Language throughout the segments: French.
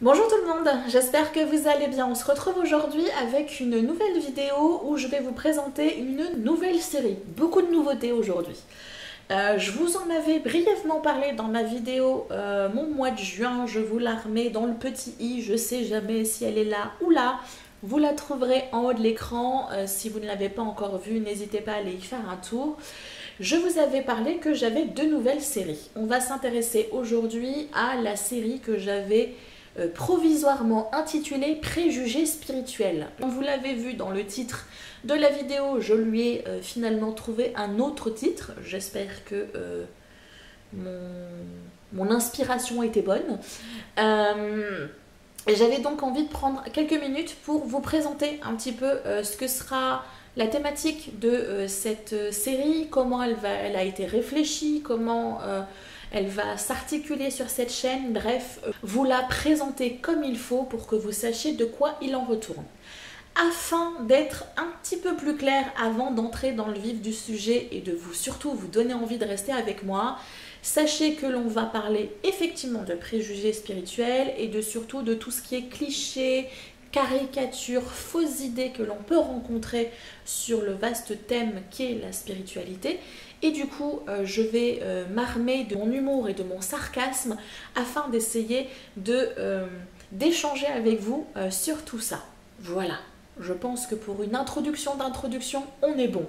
Bonjour tout le monde, j'espère que vous allez bien. On se retrouve aujourd'hui avec une nouvelle vidéo où je vais vous présenter une nouvelle série. Beaucoup de nouveautés aujourd'hui. Je vous en avais brièvement parlé dans ma vidéo mon mois de juin. Je vous la remets dans le petit i, je sais jamais si elle est là ou là. Vous la trouverez en haut de l'écran. Si vous ne l'avez pas encore vue, n'hésitez pas à aller y faire un tour. Je vous avais parlé que j'avais deux nouvelles séries. On va s'intéresser aujourd'hui à la série que j'avais provisoirement intitulée Préjugés spirituels. Comme vous l'avez vu dans le titre de la vidéo, je lui ai finalement trouvé un autre titre. J'espère que mon inspiration était bonne. J'avais donc envie de prendre quelques minutes pour vous présenter un petit peu ce que sera la thématique de cette série, comment elle a été réfléchie, comment elle va s'articuler sur cette chaîne, bref, vous la présenter comme il faut pour que vous sachiez de quoi il en retourne. Afin d'être un petit peu plus clair avant d'entrer dans le vif du sujet et de surtout vous donner envie de rester avec moi, sachez que l'on va parler effectivement de préjugés spirituels et surtout de tout ce qui est cliché, caricature, fausses idées que l'on peut rencontrer sur le vaste thème qu'est la spiritualité. Et du coup, je vais m'armer de mon humour et de mon sarcasme afin d'essayer d'échanger avec vous sur tout ça. Voilà, je pense que pour une introduction d'introduction, on est bon.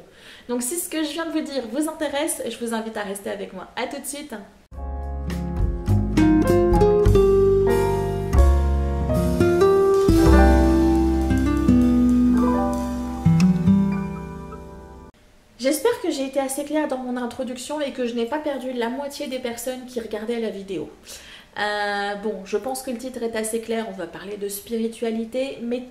Donc si ce que je viens de vous dire vous intéresse, je vous invite à rester avec moi. A tout de suite. J'espère que j'ai été assez claire dans mon introduction et que je n'ai pas perdu la moitié des personnes qui regardaient la vidéo. Bon, je pense que le titre est assez clair, on va parler de spiritualité, mais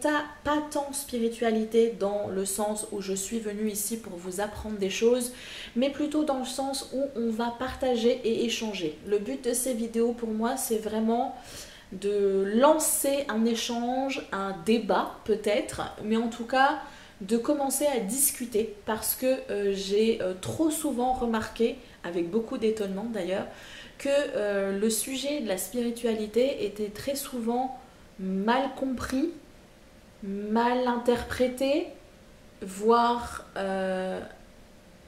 pas tant spiritualité dans le sens où je suis venue ici pour vous apprendre des choses, mais plutôt dans le sens où on va partager et échanger. Le but de ces vidéos pour moi, c'est vraiment de lancer un échange, un débat peut-être, mais en tout cas de commencer à discuter parce que j'ai trop souvent remarqué, avec beaucoup d'étonnement d'ailleurs, que le sujet de la spiritualité était très souvent mal compris, mal interprété, voire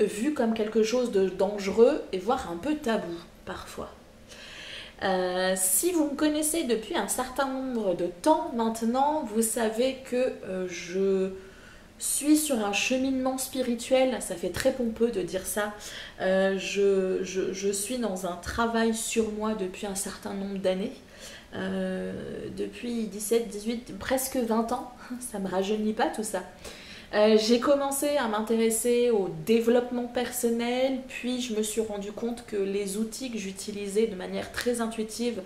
vu comme quelque chose de dangereux et voire un peu tabou parfois. Si vous me connaissez depuis un certain nombre de temps maintenant, vous savez que je suis sur un cheminement spirituel, ça fait très pompeux de dire ça, je suis dans un travail sur moi depuis un certain nombre d'années, depuis 17, 18, presque 20 ans, ça me rajeunit pas tout ça. J'ai commencé à m'intéresser au développement personnel, puis je me suis rendu compte que les outils que j'utilisais de manière très intuitive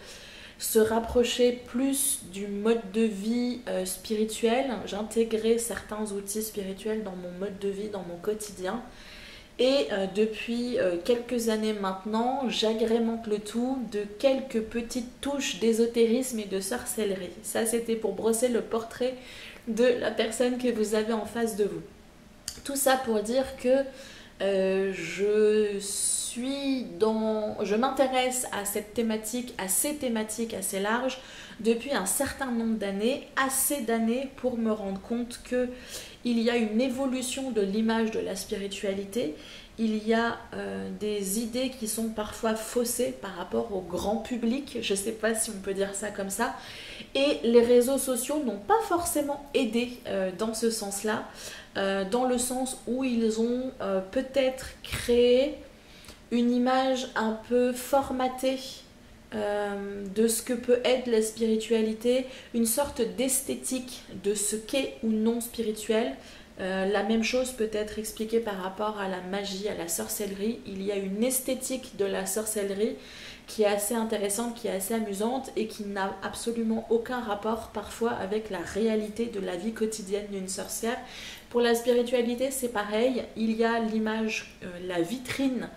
se rapprocher plus du mode de vie spirituel. J'intégrais certains outils spirituels dans mon mode de vie, dans mon quotidien. Et depuis quelques années maintenant, j'agrémente le tout de quelques petites touches d'ésotérisme et de sorcellerie. Ça, c'était pour brosser le portrait de la personne que vous avez en face de vous. Tout ça pour dire que je m'intéresse à cette thématique, à ces thématiques assez larges depuis un certain nombre d'années, assez d'années pour me rendre compte que il y a une évolution de l'image de la spiritualité, il y a des idées qui sont parfois faussées par rapport au grand public, je ne sais pas si on peut dire ça comme ça, et les réseaux sociaux n'ont pas forcément aidé dans ce sens-là, dans le sens où ils ont peut-être créé une image un peu formatée de ce que peut être la spiritualité, une sorte d'esthétique de ce qu'est ou non spirituel. La même chose peut être expliquée par rapport à la magie, à la sorcellerie. Il y a une esthétique de la sorcellerie qui est assez intéressante, qui est assez amusante et qui n'a absolument aucun rapport parfois avec la réalité de la vie quotidienne d'une sorcière. Pour la spiritualité, c'est pareil. Il y a l'image, la vitrine,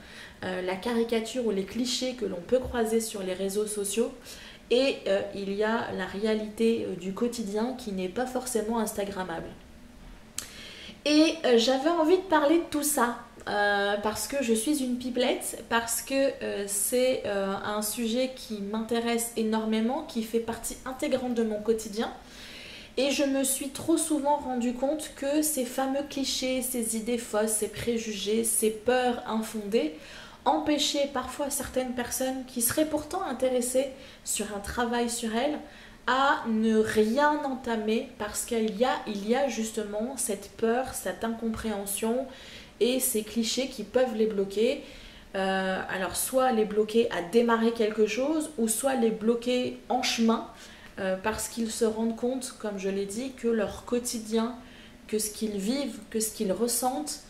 la caricature ou les clichés que l'on peut croiser sur les réseaux sociaux et il y a la réalité du quotidien qui n'est pas forcément instagrammable. Et j'avais envie de parler de tout ça parce que je suis une pipelette, parce que c'est un sujet qui m'intéresse énormément, qui fait partie intégrante de mon quotidien. Et je me suis trop souvent rendu compte que ces fameux clichés, ces idées fausses, ces préjugés, ces peurs infondées empêchaient parfois certaines personnes qui seraient pourtant intéressées sur un travail sur elles à ne rien entamer parce qu'il y a justement cette peur, cette incompréhension et ces clichés qui peuvent les bloquer. Alors soit les bloquer à démarrer quelque chose ou soit les bloquer en chemin parce qu'ils se rendent compte, comme je l'ai dit, que leur quotidien, que ce qu'ils vivent, que ce qu'ils ressentent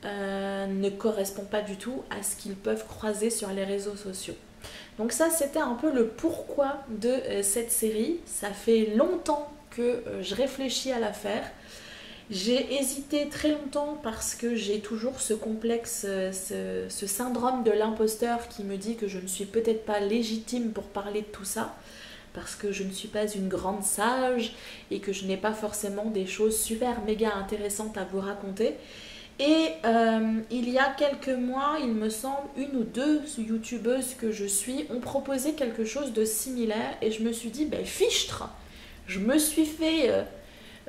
ne correspond pas du tout à ce qu'ils peuvent croiser sur les réseaux sociaux. Donc ça, c'était un peu le pourquoi de cette série. Ça fait longtemps que je réfléchis à la faire. J'ai hésité très longtemps parce que j'ai toujours ce complexe, ce syndrome de l'imposteur qui me dit que je ne suis peut-être pas légitime pour parler de tout ça, parce que je ne suis pas une grande sage et que je n'ai pas forcément des choses super méga intéressantes à vous raconter. Et il y a quelques mois, il me semble, une ou deux youtubeuses que je suis ont proposé quelque chose de similaire et je me suis dit, ben fichtre, je me suis fait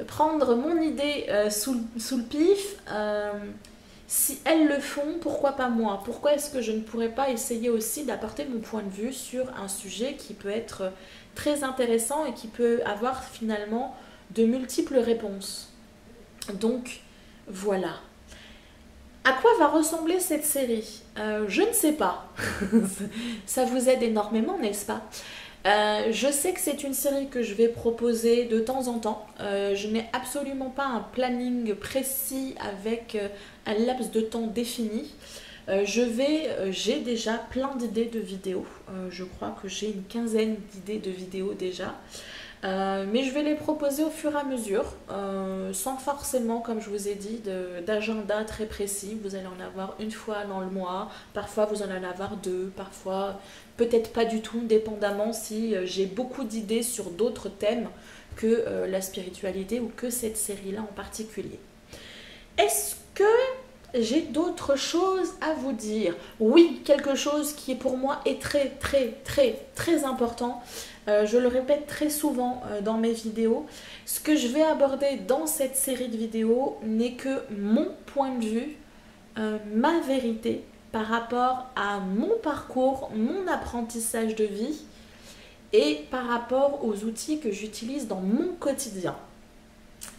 prendre mon idée sous le pif. Si elles le font, pourquoi pas moi? Pourquoi est-ce que je ne pourrais pas essayer aussi d'apporter mon point de vue sur un sujet qui peut être très intéressant et qui peut avoir finalement de multiples réponses? Donc voilà. À quoi va ressembler cette série? Je ne sais pas. Ça vous aide énormément, n'est-ce pas? Je sais que c'est une série que je vais proposer de temps en temps. Je n'ai absolument pas un planning précis avec un laps de temps défini. J'ai déjà plein d'idées de vidéos. Je crois que j'ai une quinzaine d'idées de vidéos déjà. Mais je vais les proposer au fur et à mesure, sans forcément, comme je vous ai dit, d'agenda très précis. Vous allez en avoir une fois dans le mois, parfois vous en allez avoir deux, parfois peut-être pas du tout, dépendamment si j'ai beaucoup d'idées sur d'autres thèmes que la spiritualité ou que cette série-là en particulier. Est-ce que j'ai d'autres choses à vous dire? Oui, quelque chose qui pour moi est très très très très important. Je le répète très souvent dans mes vidéos. Ce que je vais aborder dans cette série de vidéos n'est que mon point de vue, ma vérité par rapport à mon parcours, mon apprentissage de vie et par rapport aux outils que j'utilise dans mon quotidien.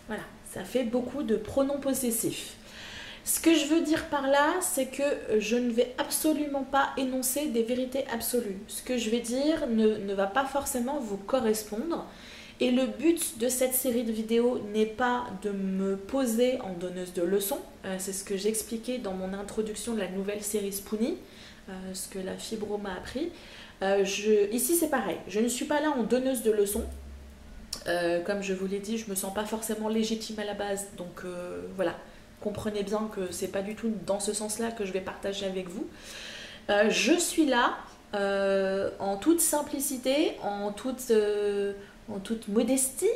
Voilà, ça fait beaucoup de pronoms possessifs. Ce que je veux dire par là, c'est que je ne vais absolument pas énoncer des vérités absolues. Ce que je vais dire ne va pas forcément vous correspondre. Et le but de cette série de vidéos n'est pas de me poser en donneuse de leçons. C'est ce que j'expliquais dans mon introduction de la nouvelle série Spoonie, ce que la fibro m'a appris. Ici, c'est pareil. Je ne suis pas là en donneuse de leçons. Comme je vous l'ai dit, je ne me sens pas forcément légitime à la base. Donc voilà. Comprenez bien que c'est pas du tout dans ce sens-là que je vais partager avec vous. Je suis là en toute simplicité, en toute modestie,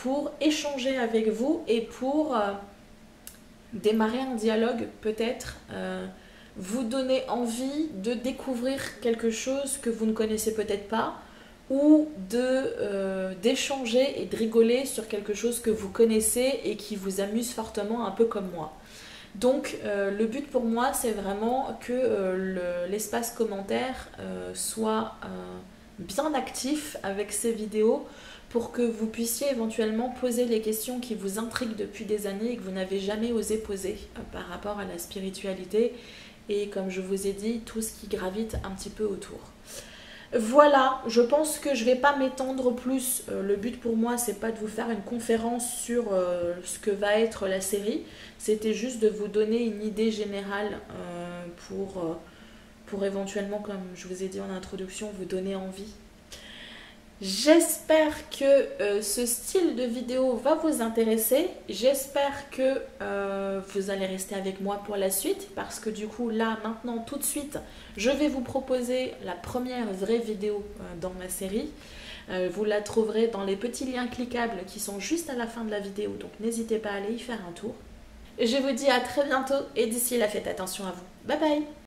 pour échanger avec vous et pour démarrer un dialogue peut-être, vous donner envie de découvrir quelque chose que vous ne connaissez peut-être pas, ou d'échanger et de rigoler sur quelque chose que vous connaissez et qui vous amuse fortement, un peu comme moi. Donc le but pour moi, c'est vraiment que l'espace commentaire soit bien actif avec ces vidéos pour que vous puissiez éventuellement poser les questions qui vous intriguent depuis des années et que vous n'avez jamais osé poser par rapport à la spiritualité et, comme je vous ai dit, tout ce qui gravite un petit peu autour. Voilà, je pense que je ne vais pas m'étendre plus. Le but pour moi, c'est pas de vous faire une conférence sur ce que va être la série. C'était juste de vous donner une idée générale pour éventuellement, comme je vous ai dit en introduction, vous donner envie. J'espère que ce style de vidéo va vous intéresser. J'espère que vous allez rester avec moi pour la suite, parce que du coup, là, maintenant, tout de suite, je vais vous proposer la première vraie vidéo dans ma série. Vous la trouverez dans les petits liens cliquables qui sont juste à la fin de la vidéo, donc n'hésitez pas à aller y faire un tour. Je vous dis à très bientôt et d'ici là, faites attention à vous. Bye bye!